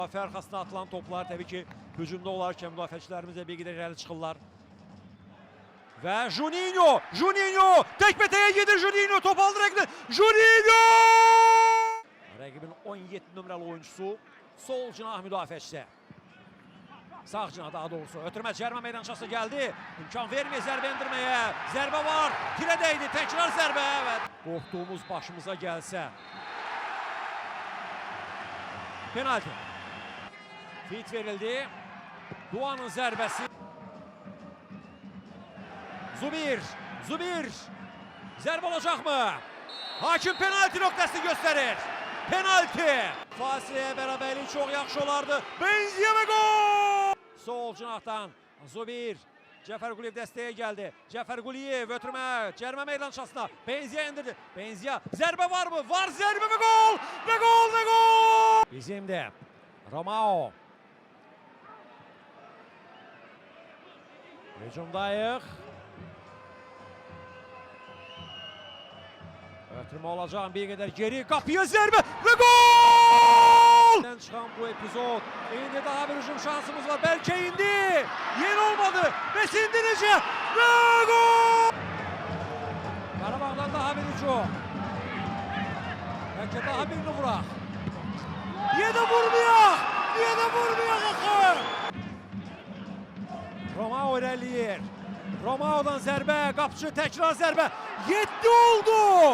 Müdafiə arxasına atılan toplar təbii ki, hücumda olarkən müdafiəçilərimiz də bir qədər irəli çıxırlar. Və Juninho təkbətəyə gedir Juninho, top aldı rəqibdən, Juninho! Rəqibin 17 nömrəli oyuncusu, sol cinah müdafiəçisi. Sağ cinah daha doğrusu, ötürmə cərmə meydançası gəldi, imkan vermir zərbə endirməyə, zərbə var, tirə dəydi, təkrar zərbə, evet. Qorxduğumuz başımıza gəlsə. Penalti. Fit verildi, Doğan'ın zərbəsi. Zubir, zərbə olacaq mı? Hakim penalti nöqtəsini göstərir. Penalti. Fasiləyə bərabərlik çox yaxşı olardı. Benzia və gol! Sol cinahdan Zubir. Cəfər Quliyev dəstəyə gəldi. Cəfər Quliyev ötürmə, cərmə meydançasına. Benzia indirdi. Benzia, zərbə var mı? Var zərbə və gol! Və gol! Bizim də Romao. Hücumdayıq. Ötürmə olacaq bir qədər geri, qapıya zərbə və gol! Çıxan bu epizod, indi daha bir hücum şansımız var, bəlkə indi, yeni olmadı, Besindi necə və gol! Qarabağdan daha bir hücum, bəlkə daha birini vuraq, niyə də vurmayaq axı! Romao irəliyir, Romao'dan zərbə, qapıcı təkrar zərbə, 7 oldu!